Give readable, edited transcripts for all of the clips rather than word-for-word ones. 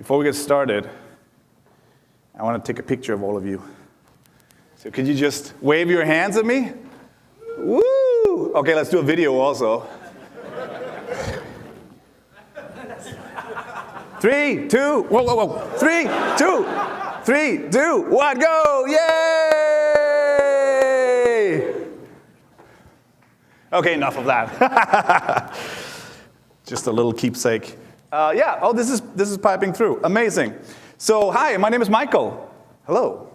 Before we get started, I want to take a picture of all of you. So could you just wave your hands at me? Woo! Okay, let's do a video also. 3, 2, whoa, whoa, whoa. 3, 2, 3, 2, 1, go! Yay! Okay, enough of that. Just a little keepsake. This is piping through. Amazing. So, hi, my name is Michael. Hello.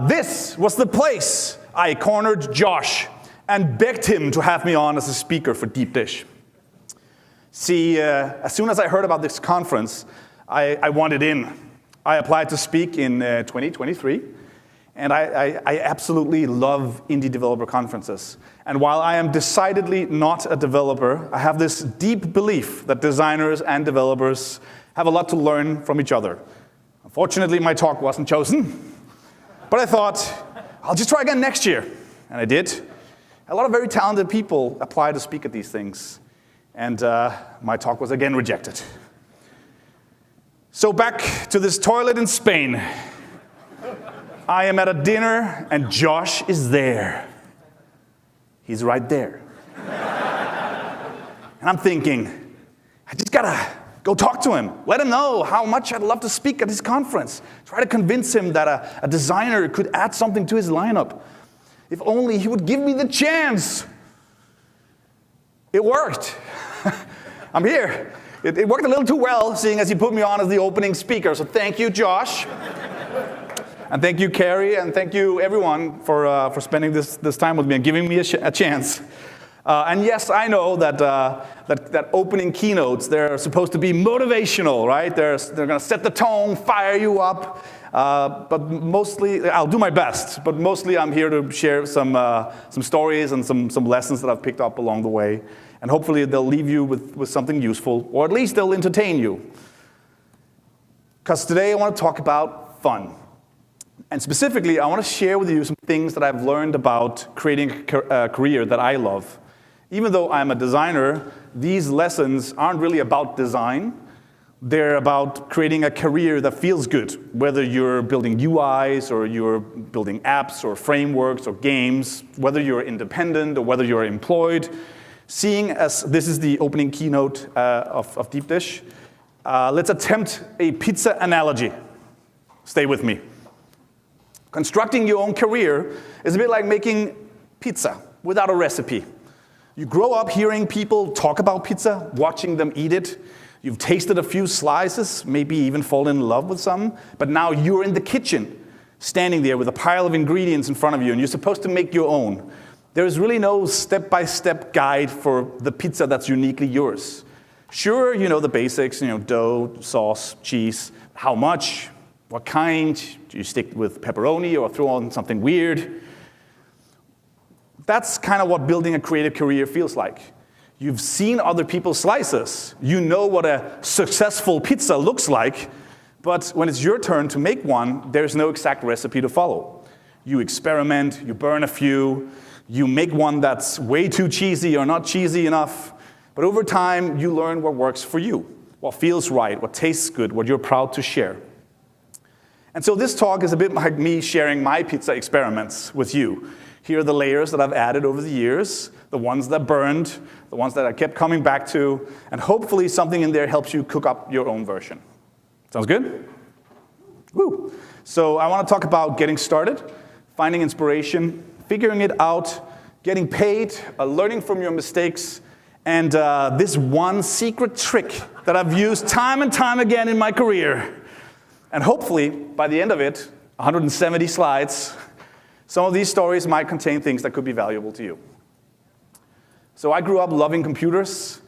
This was the place I cornered Josh and begged him to have me on as a speaker for Deep Dish. See, as soon as I heard about this conference, I wanted in. I applied to speak in 2023, and I absolutely love indie developer conferences. And while I am decidedly not a developer, I have this deep belief that designers and developers have a lot to learn from each other. Unfortunately, my talk wasn't chosen, but I thought, I'll just try again next year. And I did. A lot of very talented people apply to speak at these things, and my talk was again rejected. So back to this toilet in Spain. I am at a dinner, and Josh is there. He's right there. And I'm thinking, I just gotta go talk to him. Let him know how much I'd love to speak at his conference. Try to convince him that a designer could add something to his lineup. If only he would give me the chance. It worked. I'm here. It worked a little too well, seeing as he put me on as the opening speaker. So thank you, Josh. And thank you, Carrie, and thank you, everyone, for spending this time with me and giving me a chance. And yes, I know that opening keynotes, they're supposed to be motivational, right? They're going to set the tone, fire you up. But mostly, I'll do my best. But mostly, I'm here to share some stories and some lessons that I've picked up along the way. And hopefully, they'll leave you with something useful, or at least they'll entertain you. Because today, I want to talk about fun. And specifically, I want to share with you some things that I've learned about creating a career that I love. Even though I'm a designer, these lessons aren't really about design. They're about creating a career that feels good, whether you're building UIs or you're building apps or frameworks or games, whether you're independent or whether you're employed. Seeing as this is the opening keynote of Deep Dish, let's attempt a pizza analogy. Stay with me. Constructing your own career is a bit like making pizza without a recipe. You grow up hearing people talk about pizza, watching them eat it. You've tasted a few slices, maybe even fallen in love with some, but now you're in the kitchen, standing there with a pile of ingredients in front of you, and you're supposed to make your own. There is really no step-by-step guide for the pizza that's uniquely yours. Sure, you know the basics, dough, sauce, cheese, how much, what kind? Do you stick with pepperoni or throw on something weird? That's kind of what building a creative career feels like. You've seen other people's slices. You know what a successful pizza looks like, but when it's your turn to make one, there's no exact recipe to follow. You experiment, you burn a few, you make one that's way too cheesy or not cheesy enough, but over time, you learn what works for you, what feels right, what tastes good, what you're proud to share. And so this talk is a bit like me sharing my pizza experiments with you. Here are the layers that I've added over the years, the ones that burned, the ones that I kept coming back to, and hopefully something in there helps you cook up your own version. Sounds good? Woo! So I want to talk about getting started, finding inspiration, figuring it out, getting paid, learning from your mistakes, and this one secret trick that I've used time and time again in my career. And hopefully, by the end of it, 170 slides, some of these stories might contain things that could be valuable to you. So I grew up loving computers,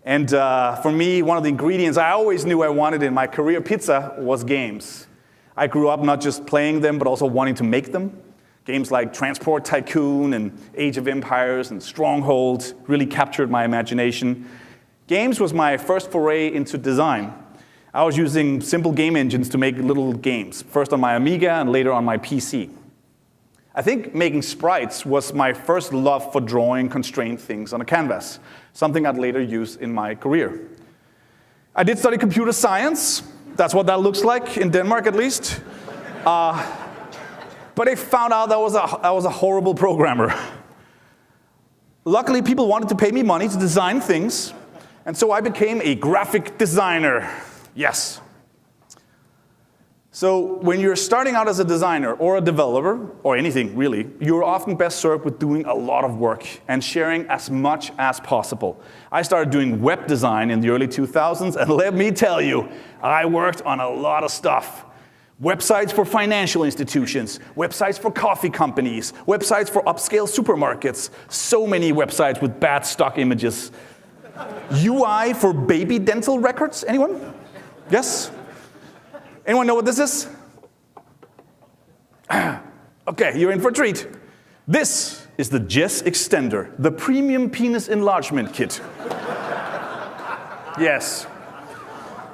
and for me, one of the ingredients I always knew I wanted in my career pizza was games. I grew up not just playing them, but also wanting to make them. Games like Transport Tycoon and Age of Empires and Stronghold really captured my imagination. Games was my first foray into design. I was using simple game engines to make little games, first on my Amiga and later on my PC. I think making sprites was my first love for drawing constrained things on a canvas, something I'd later use in my career. I did study computer science, That's what that looks like in Denmark, at least. But I found out I was a horrible programmer. Luckily, people wanted to pay me money to design things, and so I became a graphic designer. Yes. So when you're starting out as a designer or a developer, or anything really, you're often best served with doing a lot of work and sharing as much as possible. I started doing web design in the early 2000s, and let me tell you, I worked on a lot of stuff. Websites for financial institutions, websites for coffee companies, websites for upscale supermarkets, so many websites with bad stock images. UI for baby dental records, anyone? Yes? Anyone know what this is? Okay, you're in for a treat. This is the Jess Extender, the premium penis enlargement kit. Yes.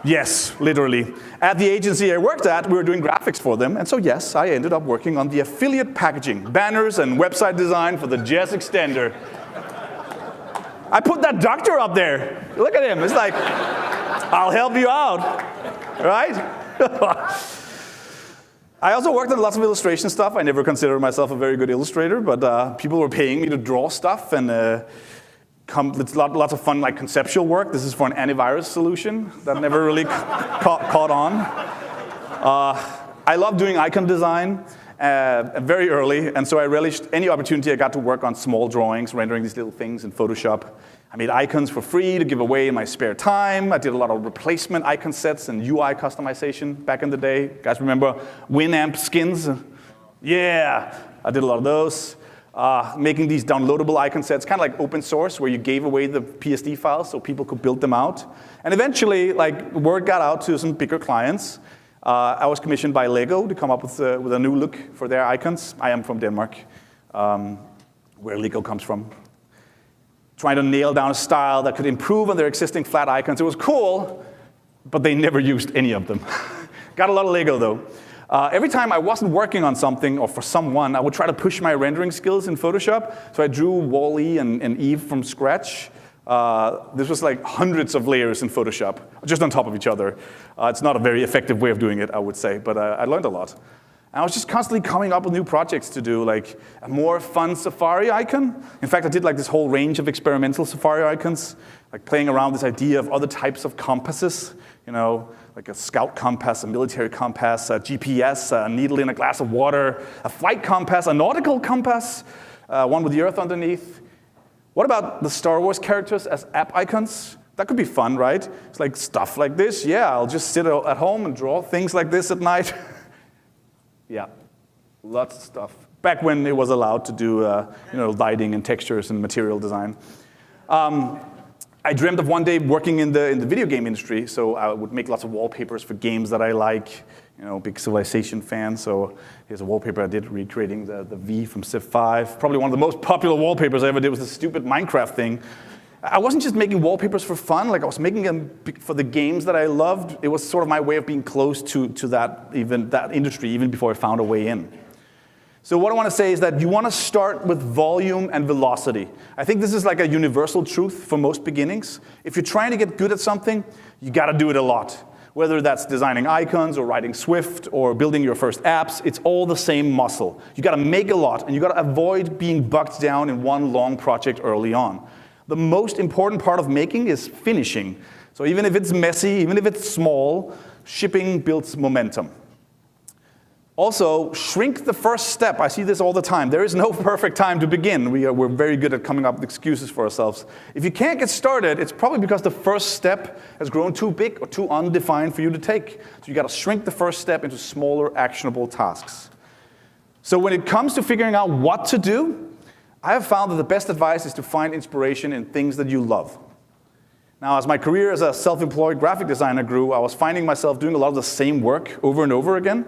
Yes, literally. At the agency I worked at, we were doing graphics for them, and so yes, I ended up working on the affiliate packaging, banners and website design for the Jess Extender. I put that doctor up there. Look at him. It's like, I'll help you out, right? I also worked on lots of illustration stuff. I never considered myself a very good illustrator, but people were paying me to draw stuff, and it's lots of fun, like conceptual work. This is for an antivirus solution that never really caught on. I love doing icon design very early, and so I relished any opportunity I got to work on small drawings, rendering these little things in Photoshop. I made icons for free to give away in my spare time. I did a lot of replacement icon sets and UI customization back in the day. You guys remember Winamp skins? Yeah, I did a lot of those. Making these downloadable icon sets, kind of like open source, where you gave away the PSD files so people could build them out. And eventually, like, word got out to some bigger clients. I was commissioned by Lego to come up with a new look for their icons. I am from Denmark, where Lego comes from. Trying to nail down a style that could improve on their existing flat icons. It was cool, but they never used any of them. Got a lot of Lego, though. Every time I wasn't working on something or for someone, I would try to push my rendering skills in Photoshop. So I drew Wall-E and Eve from scratch. This was like hundreds of layers in Photoshop, just on top of each other. It's not a very effective way of doing it, I would say, but I learned a lot. And I was just constantly coming up with new projects to do, like a more fun Safari icon. In fact, I did like this whole range of experimental Safari icons, like playing around with this idea of other types of compasses, you know, like a scout compass, a military compass, a GPS, a needle in a glass of water, a flight compass, a nautical compass, one with the Earth underneath. What about the Star Wars characters as app icons? That could be fun, right? It's like stuff like this. Yeah, I'll just sit at home and draw things like this at night. Yeah, lots of stuff. Back when it was allowed to do lighting and textures and material design. I dreamt of one day working in the video game industry, so I would make lots of wallpapers for games that I like. You know, big Civilization fan, so here's a wallpaper I did recreating the V from Civ 5. Probably one of the most popular wallpapers I ever did was the stupid Minecraft thing. I wasn't just making wallpapers for fun, like I was making them for the games that I loved. It was sort of my way of being close to that industry, even before I found a way in. So what I want to say is that you want to start with volume and velocity. I think this is like a universal truth for most beginnings. If you're trying to get good at something, you got to do it a lot. Whether that's designing icons or writing Swift or building your first apps, it's all the same muscle. You got to make a lot, and you got to avoid being bogged down in one long project early on. The most important part of making is finishing. So even if it's messy, even if it's small, shipping builds momentum. Also, shrink the first step. I see this all the time. There is no perfect time to begin. We're very good at coming up with excuses for ourselves. If you can't get started, it's probably because the first step has grown too big or too undefined for you to take. So you got to shrink the first step into smaller, actionable tasks. So when it comes to figuring out what to do, I have found that the best advice is to find inspiration in things that you love. Now, as my career as a self-employed graphic designer grew, I was finding myself doing a lot of the same work over and over again.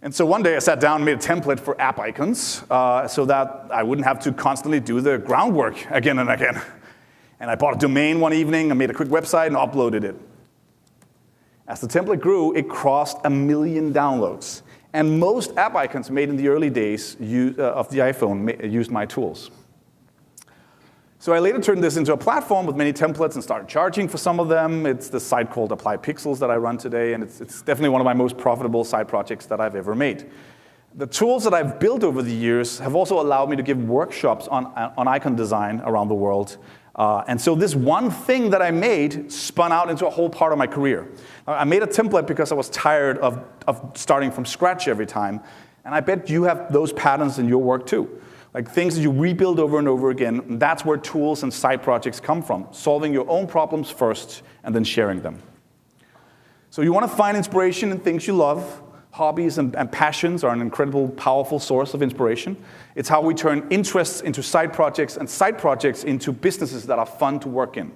And so one day I sat down and made a template for app icons so that I wouldn't have to constantly do the groundwork again and again. And I bought a domain one evening, I made a quick website and uploaded it. As the template grew, it crossed 1 million downloads. And most app icons made in the early days of the iPhone used my tools. So I later turned this into a platform with many templates and started charging for some of them. It's the site called Apply Pixels that I run today, and it's definitely one of my most profitable side projects that I've ever made. The tools that I've built over the years have also allowed me to give workshops on icon design around the world. And so this one thing that I made spun out into a whole part of my career. I made a template because I was tired of starting from scratch every time. And I bet you have those patterns in your work too. Like things that you rebuild over and over again. That's where tools and side projects come from. Solving your own problems first and then sharing them. So you want to find inspiration in things you love. Hobbies and passions are an incredible, powerful source of inspiration. It's how we turn interests into side projects and side projects into businesses that are fun to work in.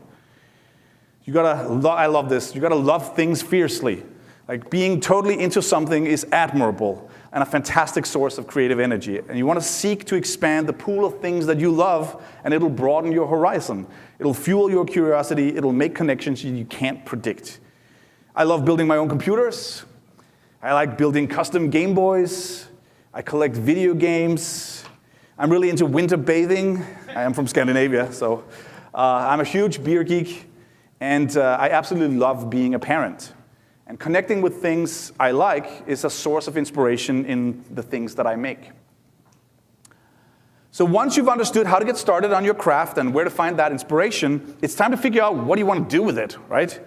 I love this. You gotta love things fiercely. Like being totally into something is admirable and a fantastic source of creative energy. And you want to seek to expand the pool of things that you love, and it'll broaden your horizon. It'll fuel your curiosity. It'll make connections you can't predict. I love building my own computers. I like building custom Game Boys. I collect video games. I'm really into winter bathing. I am from Scandinavia, so I'm a huge beer geek. And I absolutely love being a parent. And connecting with things I like is a source of inspiration in the things that I make. So once you've understood how to get started on your craft and where to find that inspiration, it's time to figure out what do you want to do with it, right?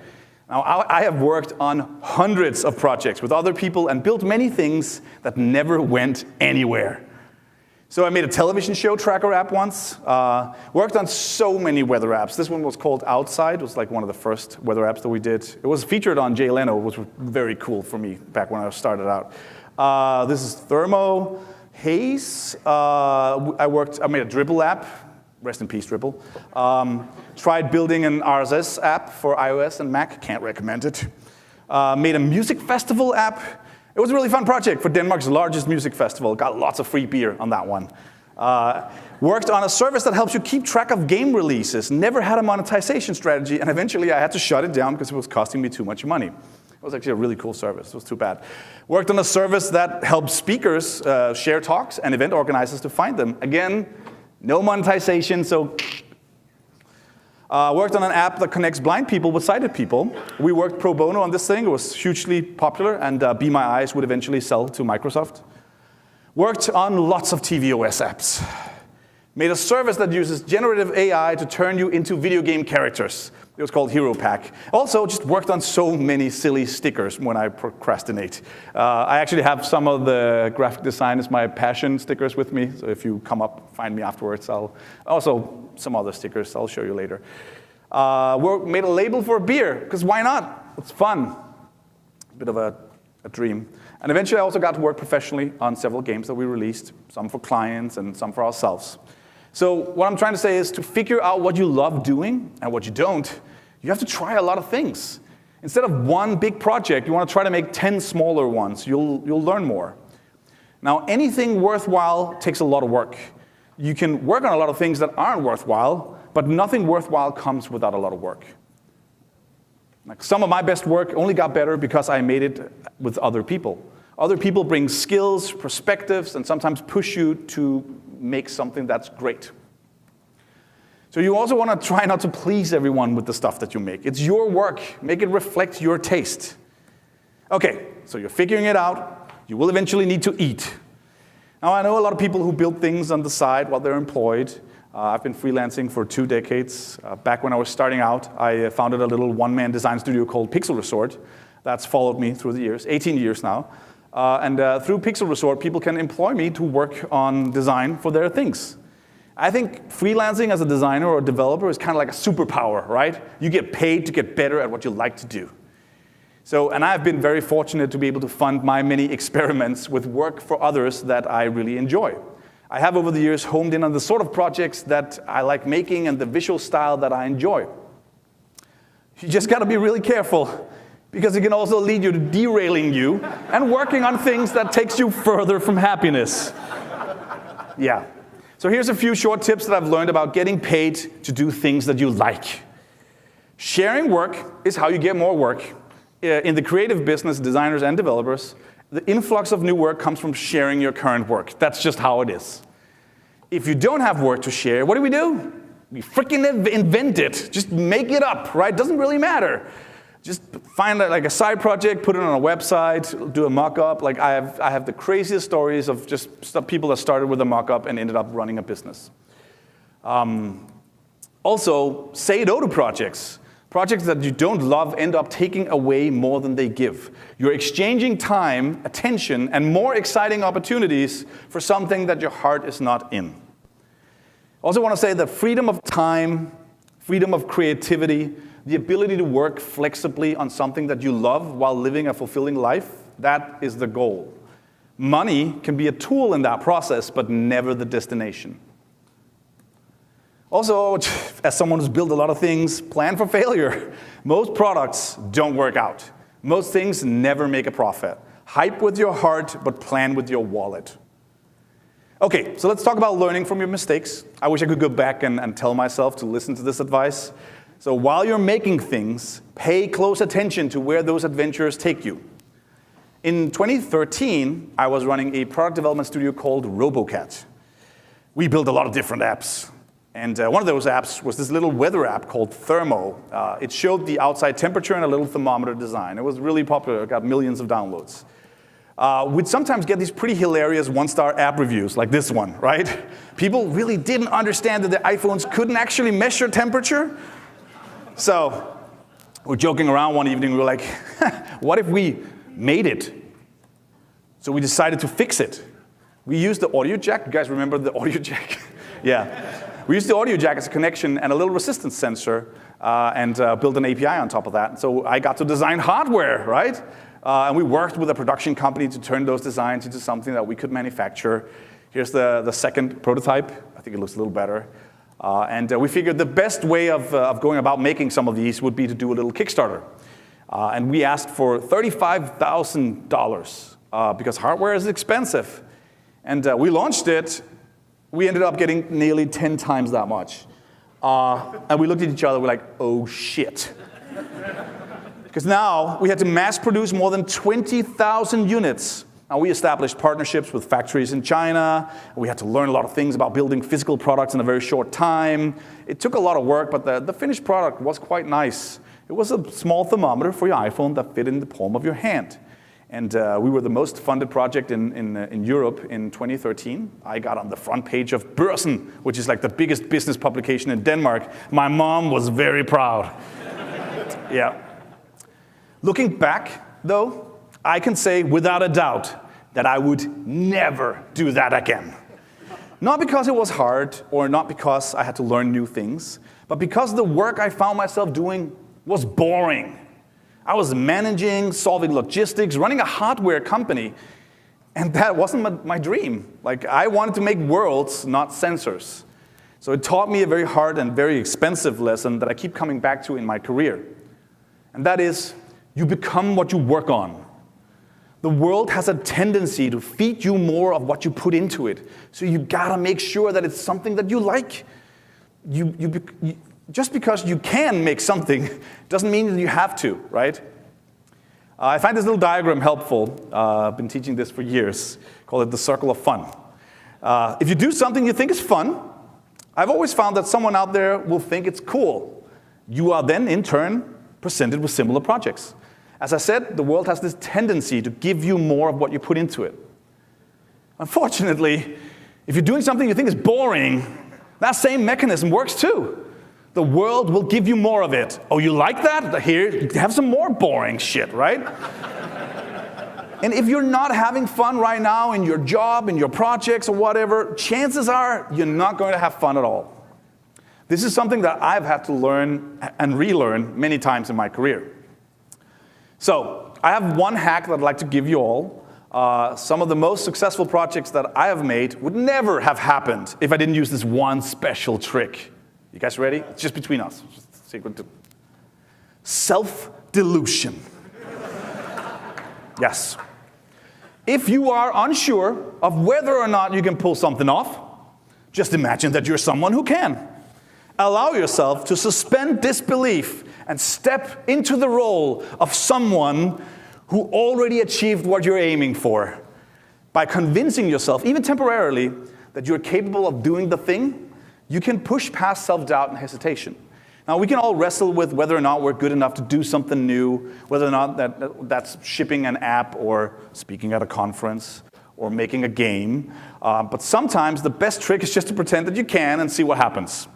Now, I have worked on hundreds of projects with other people and built many things that never went anywhere. So I made a television show tracker app once, worked on so many weather apps. This one was called Outside. It was like one of the first weather apps that we did. It was featured on Jay Leno, which was very cool for me back when I started out. This is Thermo Haze. I made a dribble app. Rest in peace, Dribble. Tried building an RSS app for iOS and Mac. Can't recommend it. Made a music festival app. It was a really fun project for Denmark's largest music festival. Got lots of free beer on that one. Worked on a service that helps you keep track of game releases. Never had a monetization strategy, and eventually I had to shut it down because it was costing me too much money. It was actually a really cool service. It was too bad. Worked on a service that helps speakers share talks and event organizers to find them. Again, no monetization, so worked on an app that connects blind people with sighted people. We worked pro bono on this thing. It was hugely popular, and Be My Eyes would eventually sell to Microsoft. Worked on lots of tvOS apps. Made a service that uses generative AI to turn you into video game characters. It was called Hero Pack. Also, just worked on so many silly stickers when I procrastinate. I actually have some of the graphic design as my passion stickers with me. So if you come up, find me afterwards. Also, some other stickers I'll show you later. Made a label for a beer, because why not? It's fun. A bit of a dream. And eventually I also got to work professionally on several games that we released, some for clients and some for ourselves. So what I'm trying to say is to figure out what you love doing and what you don't, you have to try a lot of things. Instead of one big project, you want to try to make 10 smaller ones. You'll learn more. Now, anything worthwhile takes a lot of work. You can work on a lot of things that aren't worthwhile, but nothing worthwhile comes without a lot of work. Like some of my best work only got better because I made it with other people. Other people bring skills, perspectives, and sometimes push you to make something that's great. So you also want to try not to please everyone with the stuff that you make. It's your work. Make it reflect your taste. Okay, so you're figuring it out. You will eventually need to eat. Now, I know a lot of people who build things on the side while they're employed. I've been freelancing for 2 decades. Back when I was starting out, I founded a little one-man design studio called Pixel Resort. That's followed me through the years, 18 years now. Through Pixel Resort, people can employ me to work on design for their things. I think freelancing as a designer or a developer is kind of like a superpower, right? You get paid to get better at what you like to do. And I've been very fortunate to be able to fund my many experiments with work for others that I really enjoy. I have over the years homed in on the sort of projects that I like making and the visual style that I enjoy. You just got to be really careful, because it can also lead you to derailing you and working on things that takes you further from happiness. Yeah. So here's a few short tips that I've learned about getting paid to do things that you like. Sharing work is how you get more work. In the creative business, designers and developers, the influx of new work comes from sharing your current work. That's just how it is. If you don't have work to share, what do? You freaking invent it. Just make it up, right? Doesn't really matter. Just find like a side project, put it on a website, do a mock-up. Like I have the craziest stories of just people that started with a mock-up and ended up running a business. Also, say no to projects. Projects that you don't love end up taking away more than they give. You're exchanging time, attention, and more exciting opportunities for something that your heart is not in. I also want to say that freedom of time, freedom of creativity, the ability to work flexibly on something that you love while living a fulfilling life, that is the goal. Money can be a tool in that process, but never the destination. Also, as someone who's built a lot of things, plan for failure. Most products don't work out. Most things never make a profit. Hype with your heart, but plan with your wallet. Okay, so let's talk about learning from your mistakes. I wish I could go back and tell myself to listen to this advice. So while you're making things, pay close attention to where those adventures take you. In 2013, I was running a product development studio called RoboCat. We built a lot of different apps. And one of those apps was this little weather app called Thermo. It showed the outside temperature in a little thermometer design. It was really popular. It got millions of downloads. We'd sometimes get these pretty hilarious one-star app reviews, like this one, right? People really didn't understand that the iPhones couldn't actually measure temperature. So we're joking around one evening. We were like, what if we made it? So we decided to fix it. We used the audio jack. You guys remember the audio jack? Yeah. We used the audio jack as a connection and a little resistance sensor and built an API on top of that. So I got to design hardware, right? And we worked with a production company to turn those designs into something that we could manufacture. Here's the second prototype. I think it looks a little better. And we figured the best way of going about making some of these would be to do a little Kickstarter. And we asked for $35,000 because hardware is expensive. And we launched it. We ended up getting nearly 10 times that much. And we looked at each other, we're like, oh shit. Because now we had to mass produce more than 20,000 units. Now we established partnerships with factories in China. We had to learn a lot of things about building physical products in a very short time. It took a lot of work, but the finished product was quite nice. It was a small thermometer for your iPhone that fit in the palm of your hand. And we were the most funded project in Europe in 2013. I got on the front page of Børsen, which is like the biggest business publication in Denmark. My mom was very proud. Yeah. Looking back, though, I can say without a doubt that I would never do that again. Not because it was hard or not because I had to learn new things, but because the work I found myself doing was boring. I was managing, solving logistics, running a hardware company, and that wasn't my dream. Like, I wanted to make worlds, not sensors. So it taught me a very hard and very expensive lesson that I keep coming back to in my career. And that is, you become what you work on. The world has a tendency to feed you more of what you put into it. So you gotta make sure that it's something that you like. Just because you can make something doesn't mean that you have to, right? I find this little diagram helpful. I've been teaching this for years. Call it the circle of fun. If you do something you think is fun, I've always found that someone out there will think it's cool. You are then, in turn, presented with similar projects. As I said, the world has this tendency to give you more of what you put into it. Unfortunately, if you're doing something you think is boring, that same mechanism works too. The world will give you more of it. Oh, you like that? Here, have some more boring shit, right? And if you're not having fun right now in your job, in your projects or whatever, chances are you're not going to have fun at all. This is something that I've had to learn and relearn many times in my career. So I have one hack that I'd like to give you all. Some of the most successful projects that I have made would never have happened if I didn't use this one special trick. You guys ready? It's just between us. Just secret to self-delusion. Yes. If you are unsure of whether or not you can pull something off, just imagine that you're someone who can. Allow yourself to suspend disbelief and step into the role of someone who already achieved what you're aiming for by convincing yourself, even temporarily, that you're capable of doing the thing. you can push past self-doubt and hesitation. Now, we can all wrestle with whether or not we're good enough to do something new, whether or not that's shipping an app or speaking at a conference or making a game. But sometimes the best trick is just to pretend that you can and see what happens.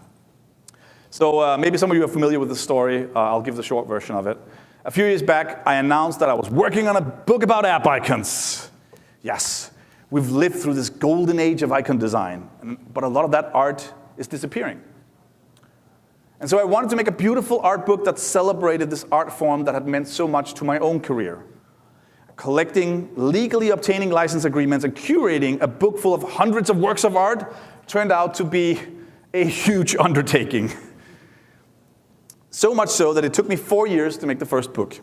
So maybe some of you are familiar with the story. I'll give the short version of it. A few years back, I announced that I was working on a book about app icons. Yes, we've lived through this golden age of icon design, but a lot of that art is disappearing. And so I wanted to make a beautiful art book that celebrated this art form that had meant so much to my own career. Collecting, legally obtaining license agreements, and curating a book full of hundreds of works of art turned out to be a huge undertaking. So much so that it took me 4 years to make the first book,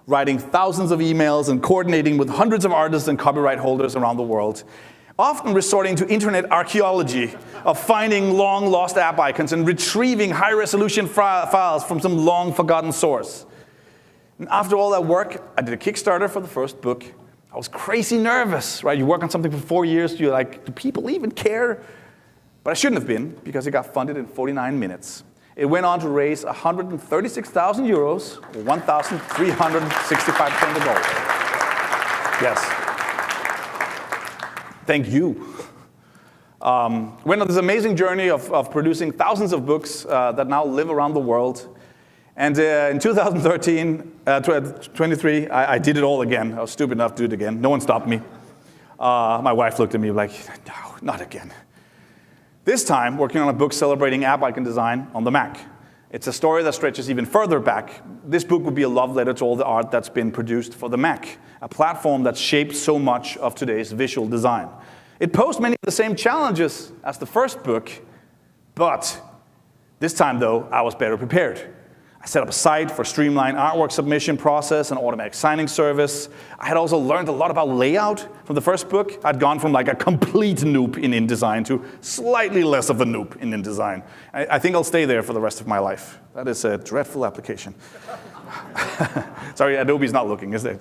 writing thousands of emails and coordinating with hundreds of artists and copyright holders around the world, often resorting to internet archaeology of finding long-lost app icons and retrieving high-resolution files from some long-forgotten source. And after all that work, I did a Kickstarter for the first book. I was crazy nervous, right? You work on something for 4 years, you're like, do people even care? But I shouldn't have been, because it got funded in 49 minutes. It went on to raise 136,000 euros, or 1,365 pounds of gold. Yes. Thank you. Went on this amazing journey of producing thousands of books that now live around the world. And in 23, I did it all again. I was stupid enough to do it again. No one stopped me. My wife looked at me like, no, not again. This time, working on a book celebrating app icon design on the Mac. It's a story that stretches even further back. This book would be a love letter to all the art that's been produced for the Mac, a platform that shaped so much of today's visual design. It posed many of the same challenges as the first book, but this time, though, I was better prepared. I set up a site for streamlined artwork submission process and automatic signing service. I had also learned a lot about layout from the first book. I'd gone from like a complete noob in InDesign to slightly less of a noob in InDesign. I think I'll stay there for the rest of my life. That is a dreadful application. Sorry, Adobe's not looking, is it?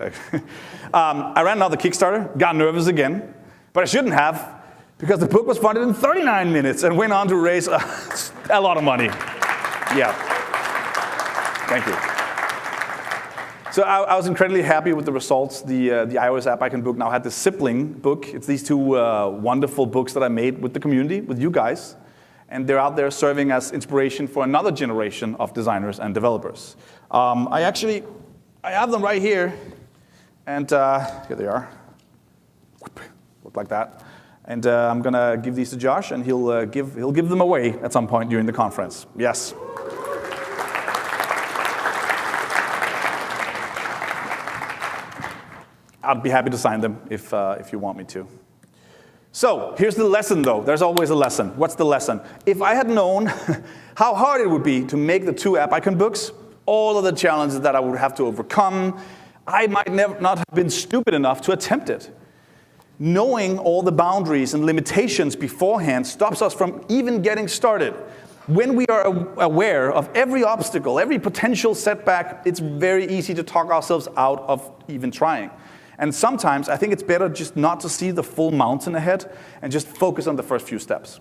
I ran another Kickstarter, got nervous again, but I shouldn't have, because the book was funded in 39 minutes and went on to raise a lot of money. Yeah. Thank you. So I was incredibly happy with the results. The iOS app icon book now had the sibling book. It's these two wonderful books that I made with the community, with you guys. And they're out there serving as inspiration for another generation of designers and developers. I have them right here. And here they are. Look like that. And I'm going to give these to Josh, and he'll give them away at some point during the conference. Yes. I'd be happy to sign them if you want me to. So here's the lesson, though. There's always a lesson. What's the lesson? If I had known how hard it would be to make the two app icon books, all of the challenges that I would have to overcome, I might not have been stupid enough to attempt it. Knowing all the boundaries and limitations beforehand stops us from even getting started. When we are aware of every obstacle, every potential setback, it's very easy to talk ourselves out of even trying. And sometimes I think it's better just not to see the full mountain ahead and just focus on the first few steps.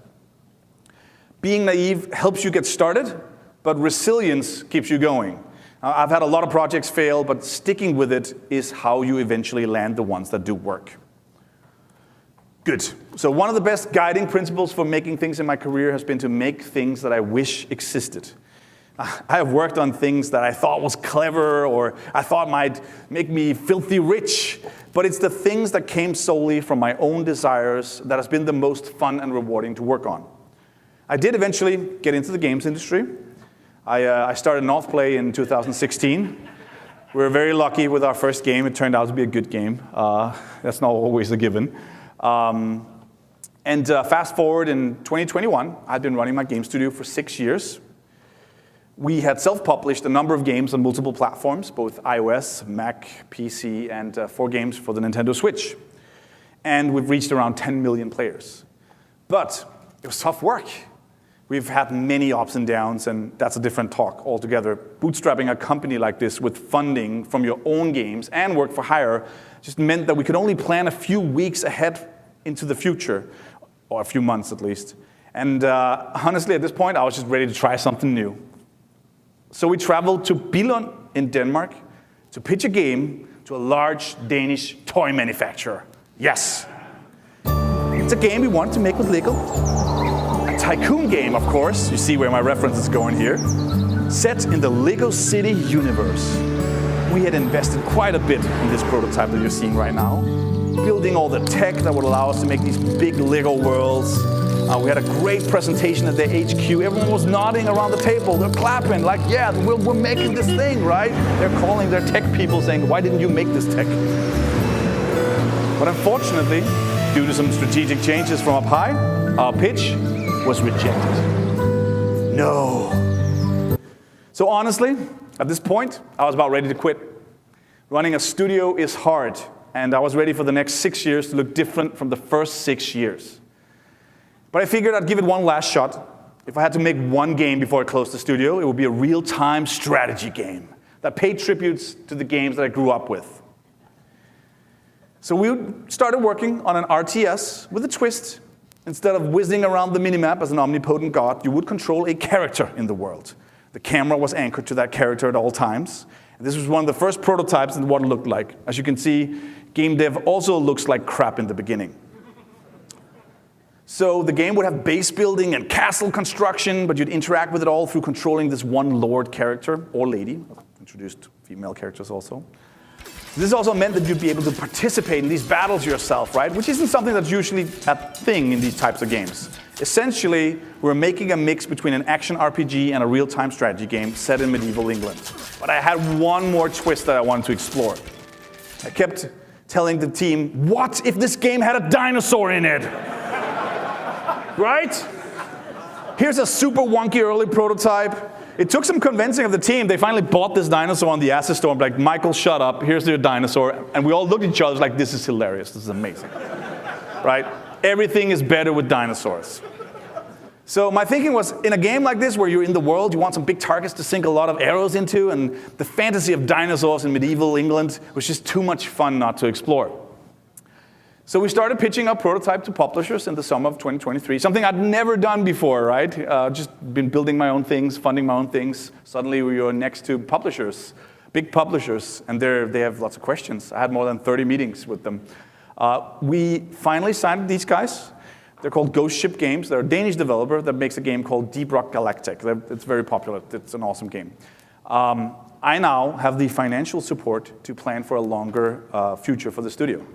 Being naive helps you get started, but resilience keeps you going. I've had a lot of projects fail, but sticking with it is how you eventually land the ones that do work. Good. So one of the best guiding principles for making things in my career has been to make things that I wish existed. I have worked on things that I thought was clever or I thought might make me filthy rich, but it's the things that came solely from my own desires that has been the most fun and rewarding to work on. I did eventually get into the games industry. I started Northplay in 2016. We were very lucky with our first game. It turned out to be a good game. That's not always a given. Fast forward in 2021, I'd been running my game studio for 6 years. We had self-published a number of games on multiple platforms, both iOS, Mac, PC, and 4 games for the Nintendo Switch. And we've reached around 10 million players. But it was tough work. We've had many ups and downs, and that's a different talk altogether. Bootstrapping a company like this with funding from your own games and work for hire just meant that we could only plan a few weeks ahead into the future, or a few months at least. And honestly, at this point, I was just ready to try something new. So we traveled to Billund in Denmark to pitch a game to a large Danish toy manufacturer. Yes. It's a game we wanted to make with Lego. A tycoon game, of course. You see where my reference is going here. Set in the Lego City universe. We had invested quite a bit in this prototype that you're seeing right now. Building all the tech that would allow us to make these big Lego worlds. We had a great presentation at their HQ. Everyone was nodding around the table. They're clapping like, yeah, we're making this thing, right? They're calling their tech people saying, why didn't you make this tech? But unfortunately, due to some strategic changes from up high, our pitch was rejected. No. So honestly, at this point, I was about ready to quit. Running a studio is hard, and I was ready for the next 6 years to look different from the first 6 years. But I figured I'd give it one last shot. If I had to make one game before I closed the studio, it would be a real-time strategy game that paid tributes to the games that I grew up with. So we started working on an RTS with a twist. Instead of whizzing around the minimap as an omnipotent god, you would control a character in the world. The camera was anchored to that character at all times. And this was one of the first prototypes of what it looked like. As you can see, game dev also looks like crap in the beginning. So the game would have base building and castle construction, but you'd interact with it all through controlling this one lord character, or lady. I've introduced female characters also. This also meant that you'd be able to participate in these battles yourself, right? Which isn't something that's usually a thing in these types of games. Essentially, we're making a mix between an action RPG and a real-time strategy game set in medieval England. But I had one more twist that I wanted to explore. I kept telling the team, what if this game had a dinosaur in it? Right? Here's a super wonky early prototype. It took some convincing of the team. They finally bought this dinosaur on the asset store and like, Michael, shut up, here's your dinosaur. And we all looked at each other like, this is hilarious, this is amazing. Right? Everything is better with dinosaurs. So my thinking was, in a game like this where you're in the world, you want some big targets to sink a lot of arrows into, and the fantasy of dinosaurs in medieval England was just too much fun not to explore. So we started pitching our prototype to publishers in the summer of 2023, something I'd never done before, right? Just been building my own things, funding my own things. Suddenly we were next to publishers, big publishers, and they have lots of questions. I had more than 30 meetings with them. We finally signed these guys. They're called Ghost Ship Games. They're a Danish developer that makes a game called Deep Rock Galactic. It's very popular. It's an awesome game. I now have the financial support to plan for a longer future for the studio.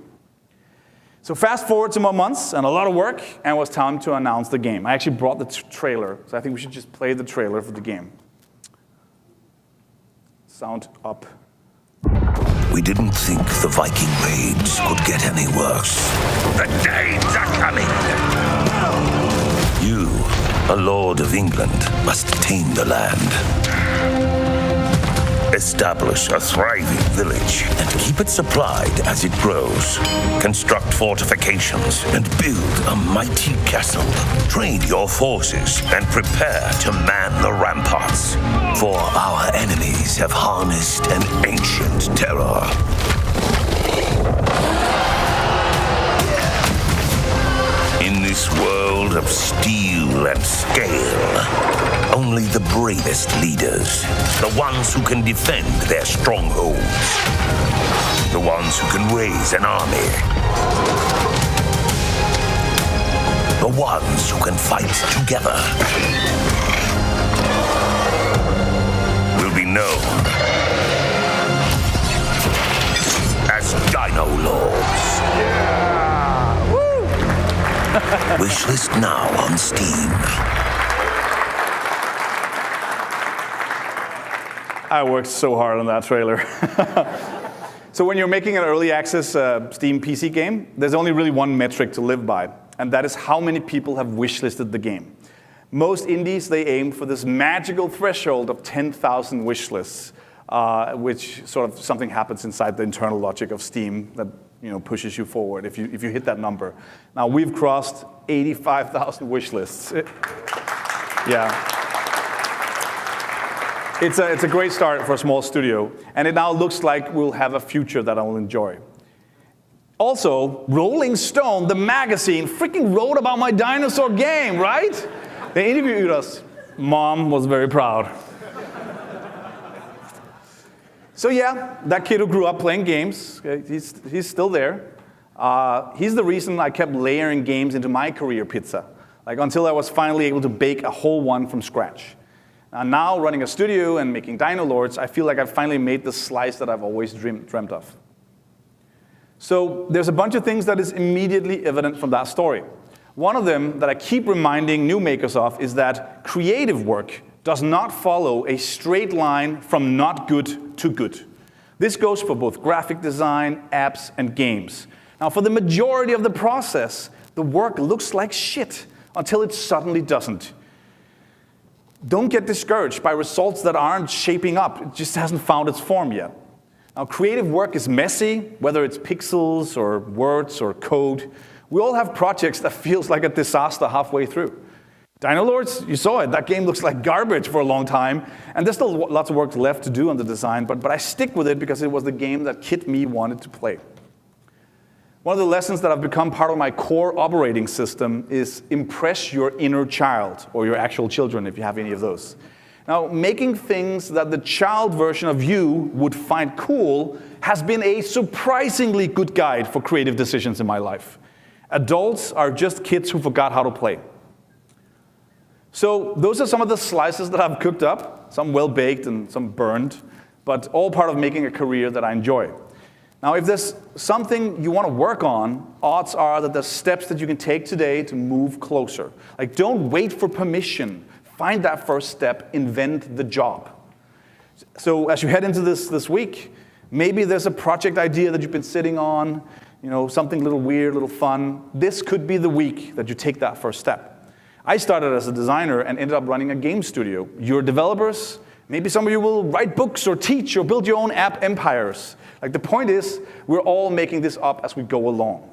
So fast forward some more months and a lot of work, and it was time to announce the game. I actually brought the trailer, so I think we should just play the trailer for the game. Sound up. We didn't think the Viking raids could get any worse. The Danes are coming! You, a lord of England, must tame the land. Establish a thriving village and keep it supplied as it grows. Construct fortifications and build a mighty castle. Train your forces and prepare to man the ramparts. For our enemies have harnessed an ancient terror. In this world of steel and scale, only the bravest leaders, the ones who can defend their strongholds, the ones who can raise an army, the ones who can fight together, will be known as Dino Lords. Yeah! Woo! Wishlist now on Steam. I worked so hard on that trailer. So when you're making an early access Steam PC game, there's only really one metric to live by, and that is how many people have wishlisted the game. Most indies, they aim for this magical threshold of 10,000 wishlists, which sort of something happens inside the internal logic of Steam that pushes you forward if you hit that number. Now we've crossed 85,000 wishlists. Yeah. It's a great start for a small studio, and it now looks like we'll have a future that I will enjoy. Also, Rolling Stone, the magazine, freaking wrote about my dinosaur game, right? They interviewed us. Mom was very proud. So yeah, that kid who grew up playing games, he's still there. He's the reason I kept layering games into my career pizza, like until I was finally able to bake a whole one from scratch. Now running a studio and making Dino Lords, I feel like I've finally made the slice that I've always dreamt of. So there's a bunch of things that is immediately evident from that story. One of them that I keep reminding new makers of is that creative work does not follow a straight line from not good to good. This goes for both graphic design, apps, and games. Now, for the majority of the process, the work looks like shit until it suddenly doesn't. Don't get discouraged by results that aren't shaping up. It just hasn't found its form yet. Now, creative work is messy, whether it's pixels or words or code. We all have projects that feels like a disaster halfway through. Dino Lords, you saw it. That game looks like garbage for a long time, and there's still lots of work left to do on the design, but I stick with it because it was the game that Kid Me wanted to play. One of the lessons that have become part of my core operating system is impress your inner child, or your actual children, if you have any of those. Now, making things that the child version of you would find cool has been a surprisingly good guide for creative decisions in my life. Adults are just kids who forgot how to play. So those are some of the slices that I've cooked up, some well-baked and some burned, but all part of making a career that I enjoy. Now, if there's something you want to work on, odds are that there's steps that you can take today to move closer. Like, don't wait for permission. Find that first step, invent the job. So as you head into this week, maybe there's a project idea that you've been sitting on, something a little weird, a little fun. This could be the week that you take that first step. I started as a designer and ended up running a game studio. You're developers. Maybe some of you will write books or teach or build your own app empires. Like, the point is, we're all making this up as we go along.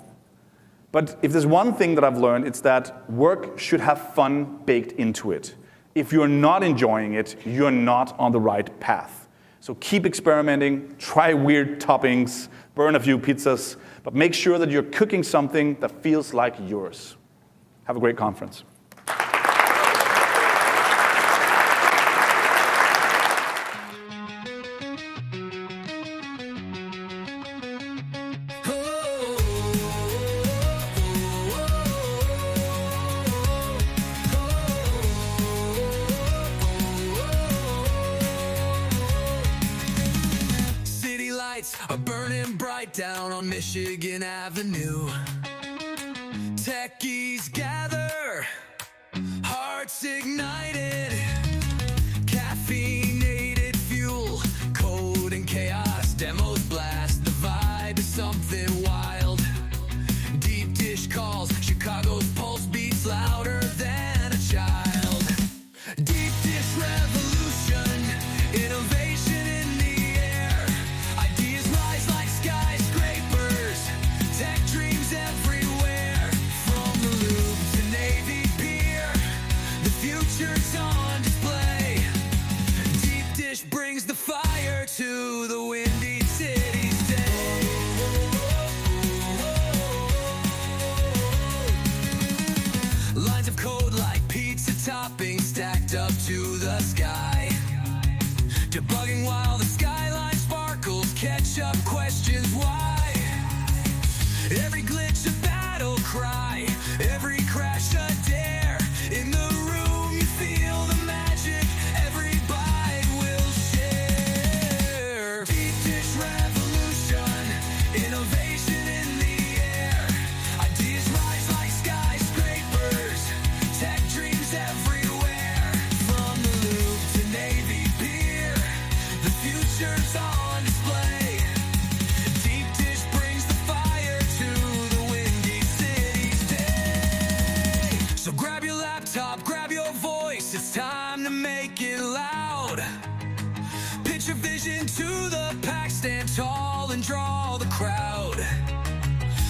But if there's one thing that I've learned, it's that work should have fun baked into it. If you're not enjoying it, you're not on the right path. So keep experimenting, try weird toppings, burn a few pizzas, but make sure that you're cooking something that feels like yours. Have a great conference. Are burning bright down on Michigan Avenue. Techies gather, hearts ignited, caffeinated fuel, code and chaos, demos blast. The vibe is something wild. Deep dish calls, Chicago's pulse beats louder than a child. Deep dish revolution, innovation in the air. Ideas rise like skyscrapers, tech dreams everywhere. From the loop to Navy beer, the future's on display. Deep dish brings the fire to the windy city's day. Lines of code like pizza toppings stacked up to the sky. Debugging while the skyline sparkles, catch up questions why. Every glitch a battle cry, every crash a dare. In the room you feel the magic, every bite will share. Deep dish revolution, innovation in the air. Ideas rise like skyscrapers, tech dreams everywhere. From the loop to Navy beer, the future's on display. Deep dish brings the fire to the windy city's day. So grab your laptop, grab your voice, it's time to make it loud. Pitch your vision to the pack, stand tall and draw the crowd.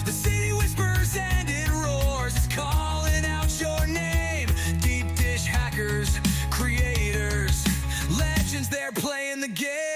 The city whispers and it roars, it's calling out your name. Deep dish hackers, creators, legends, they're playing the game.